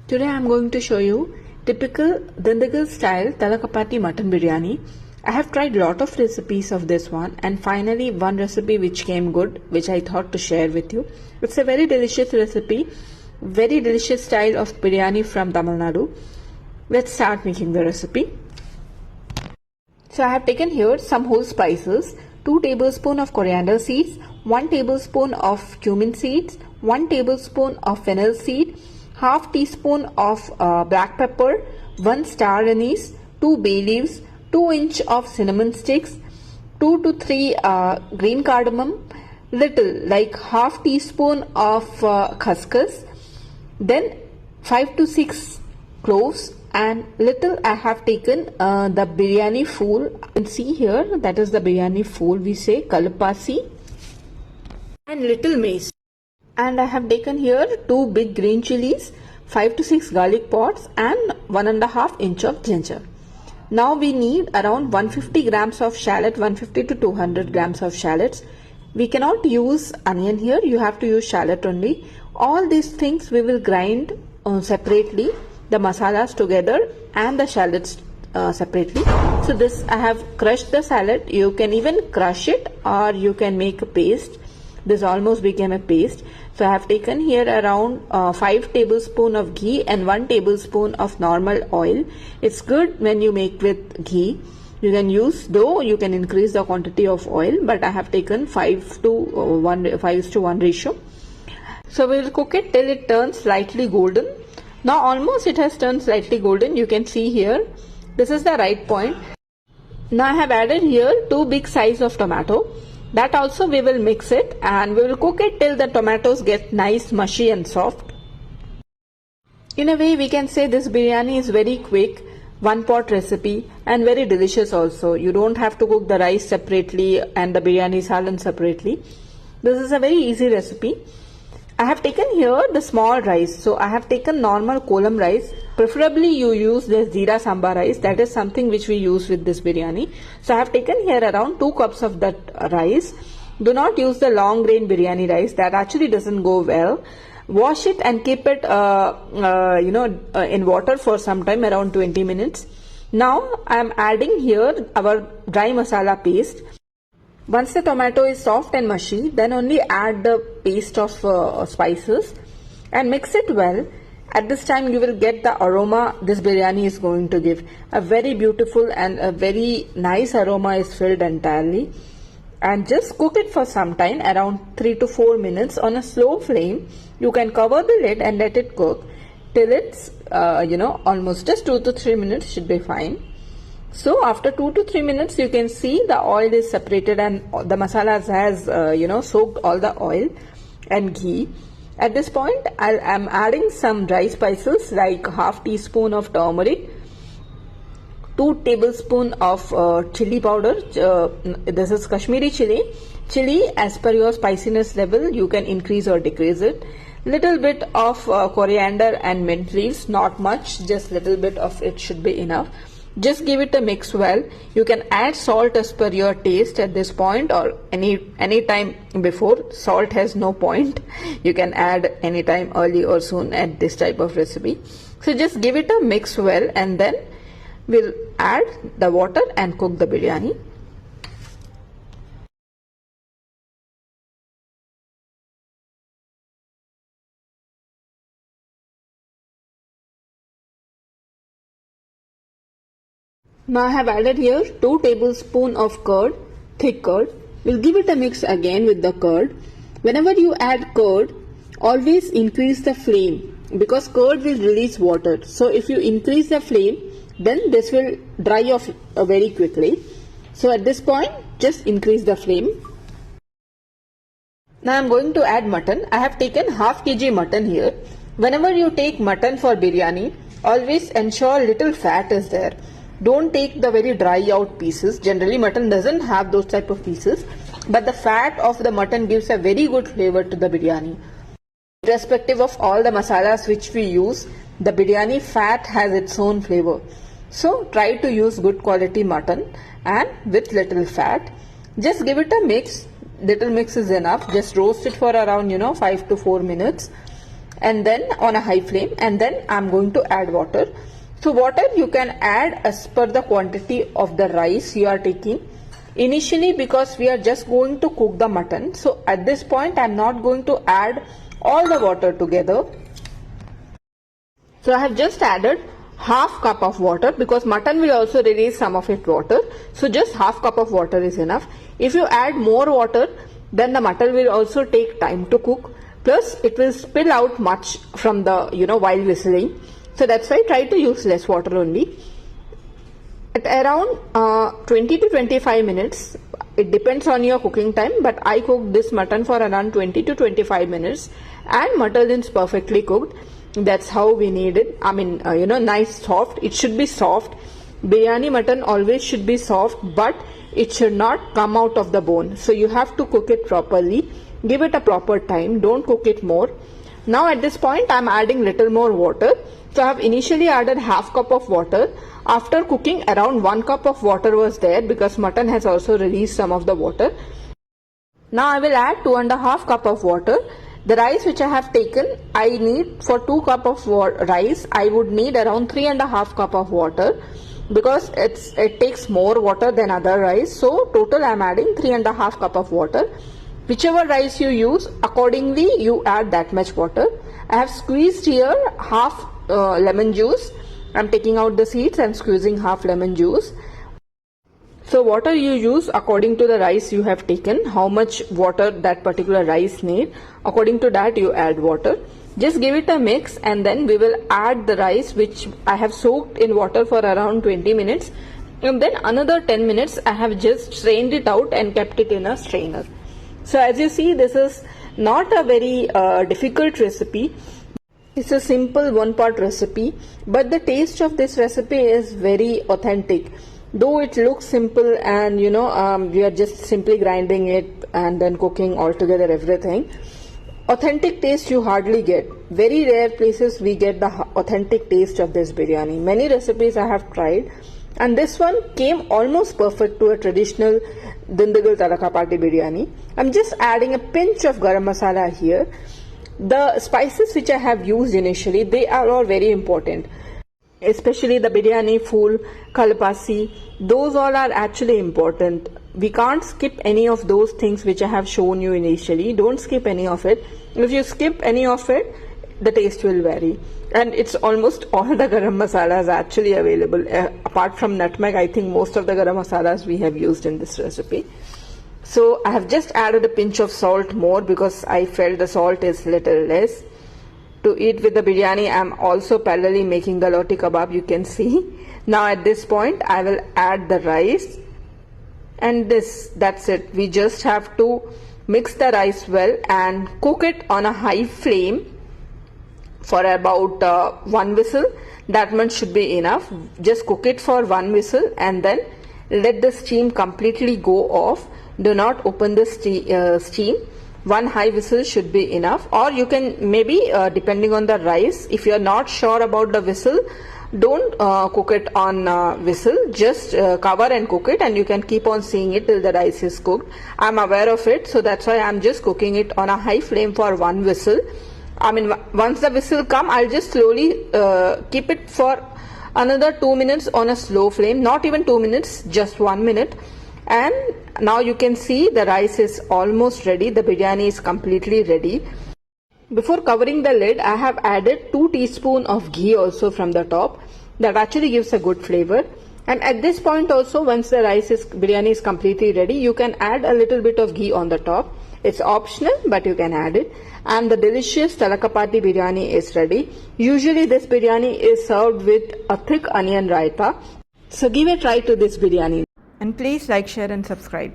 Today I am going to show you typical Dindigul style Thalappakatti Mutton Biryani. I have tried lot of recipes of this one and finally one recipe which came good, which I thought to share with you. It's a very delicious recipe, very delicious style of biryani from Tamil Nadu. Let's start making the recipe. So I have taken here some whole spices, 2 tablespoons of coriander seeds, 1 tablespoon of cumin seeds, 1 tablespoon of fennel seed, half teaspoon of black pepper, 1 star anise, 2 bay leaves, 2 inch of cinnamon sticks, 2 to 3 green cardamom, little like half teaspoon of khaskhas, then 5 to 6 cloves, and little I have taken the biryani fool. You can see here that is the biryani fool, we say kalpasi, and little mace. And I have taken here 2 big green chilies, 5 to 6 garlic pods, and 1.5 inch of ginger. Now we need around 150 grams of shallot, 150 to 200 grams of shallots. We cannot use onion here, you have to use shallot only. All these things we will grind separately, the masalas together and the shallots separately. So this I have crushed the shallot. You can even crush it or you can make a paste. This almost became a paste. So I have taken here around 5 tablespoons of ghee and 1 tablespoon of normal oil. It's good when you make with ghee. You can use, though you can increase the quantity of oil, but I have taken 5 to 1 ratio. So we will cook it till it turns slightly golden. Now almost it has turned slightly golden. You can see here. This is the right point. Now I have added here 2 big size of tomato. That also we will mix it and we will cook it till the tomatoes get nice, mushy and soft. In a way we can say this biryani is very quick, one pot recipe, and very delicious also. You don't have to cook the rice separately and the biryani salan separately. This is a very easy recipe. I have taken here the small rice. So I have taken normal kolam rice. Preferably you use this jeera sambar rice. That is something which we use with this biryani. So I have taken here around 2 cups of that rice. Do not use the long grain biryani rice. That actually doesn't go well. Wash it and keep it in water for some time, around 20 minutes. Now I am adding here our dry masala paste. Once the tomato is soft and mushy, then only add the paste of spices and mix it well. At this time you will get the aroma this biryani is going to give. A very beautiful and a very nice aroma is filled entirely. And just cook it for some time, around 3 to 4 minutes on a slow flame. You can cover the lid and let it cook till it's almost just 2 to 3 minutes should be fine. So after 2 to 3 minutes you can see the oil is separated and the masalas has soaked all the oil and ghee. At this point I am adding some dry spices like half teaspoon of turmeric, 2 tablespoon of chili powder. This is Kashmiri chili. Chili as per your spiciness level you can increase or decrease it. Little bit of coriander and mint leaves, not much, just little bit of it should be enough. Just give it a mix well. You can add salt as per your taste at this point or any time before. Salt has no point. You can add any time early or soon at this type of recipe. So just give it a mix well and then we'll add the water and cook the biryani. Now I have added here 2 tablespoons of curd, thick curd. We'll give it a mix again with the curd. Whenever you add curd, always increase the flame because curd will release water. So if you increase the flame, then this will dry off very quickly. So at this point, just increase the flame. Now I am going to add mutton. I have taken half kg mutton here. Whenever you take mutton for biryani, always ensure little fat is there. Don't take the very dry out pieces. Generally mutton doesn't have those type of pieces, but the fat of the mutton gives a very good flavor to the biryani. Irrespective of all the masalas which we use, the biryani fat has its own flavor. So try to use good quality mutton and with little fat. Just give it a mix. Little mix is enough. Just roast it for around 5 to 4 minutes and then on a high flame, and then I'm going to add water. So water you can add as per the quantity of the rice you are taking. Initially, because we are just going to cook the mutton, so at this point I'm not going to add all the water together. So I have just added half cup of water because mutton will also release some of its water. So just half cup of water is enough. If you add more water, then the mutton will also take time to cook. Plus it will spill out much from the, while whistling. So that's why try to use less water only. At around 20 to 25 minutes, it depends on your cooking time, but I cooked this mutton for around 20 to 25 minutes and mutton is perfectly cooked. That's how we need it. I mean, nice soft. It should be soft. Biryani mutton always should be soft, but it should not come out of the bone. So you have to cook it properly. Give it a proper time. Don't cook it more. Now at this point, I'm adding little more water. So I have initially added half cup of water. After cooking, around 1 cup of water was there because mutton has also released some of the water. Now I will add 2.5 cup of water. The rice which I have taken, I need for 2 cup of rice, I would need around 3.5 cup of water because it takes more water than other rice. So total I am adding 3.5 cup of water. Whichever rice you use, accordingly you add that much water. I have squeezed here half lemon juice. I'm taking out the seeds and squeezing half lemon juice. So water you use according to the rice you have taken, how much water that particular rice need. According to that you add water. Just give it a mix and then we will add the rice which I have soaked in water for around 20 minutes. And then another 10 minutes I have just strained it out and kept it in a strainer. So as you see, this is not a very difficult recipe. It's a simple one-pot recipe, but the taste of this recipe is very authentic. Though it looks simple and we are just simply grinding it and then cooking all together everything, authentic taste you hardly get. Very rare places we get the authentic taste of this biryani. Many recipes I have tried and this one came almost perfect to a traditional Dindigul Thalappakatti biryani. I'm just adding a pinch of garam masala here. The spices which I have used initially, they are all very important. Especially the biryani fool, kalpasi, those all are actually important. We can't skip any of those things which I have shown you initially. Don't skip any of it. If you skip any of it, the taste will vary. And it's almost all the garam masalas actually available. Apart from nutmeg, I think most of the garam masalas we have used in this recipe. So I have just added a pinch of salt more because I felt the salt is little less. To eat with the biryani, I am also parallelly making the roti kebab, you can see. Now at this point, I will add the rice. And that's it. We just have to mix the rice well and cook it on a high flame for about 1 whistle. That much should be enough. Just cook it for 1 whistle and then let the steam completely go off. Do not open the steam. 1 high whistle should be enough, or you can maybe depending on the rice, if you are not sure about the whistle, don't cook it on whistle. Just cover and cook it and you can keep on seeing it till the rice is cooked. I'm aware of it, so that's why I'm just cooking it on a high flame for 1 whistle. I mean, once the whistle come, I'll just slowly keep it for another 2 minutes on a slow flame. Not even 2 minutes, just 1 minute. And now you can see the rice is almost ready. The biryani is completely ready. Before covering the lid, I have added 2 teaspoons of ghee also from the top. That actually gives a good flavor. And at this point also, once the biryani is completely ready, you can add a little bit of ghee on the top. It's optional, but you can add it. And the delicious Thalappakatti biryani is ready. Usually this biryani is served with a thick onion raita. So give a try to this biryani. And please like, share and subscribe.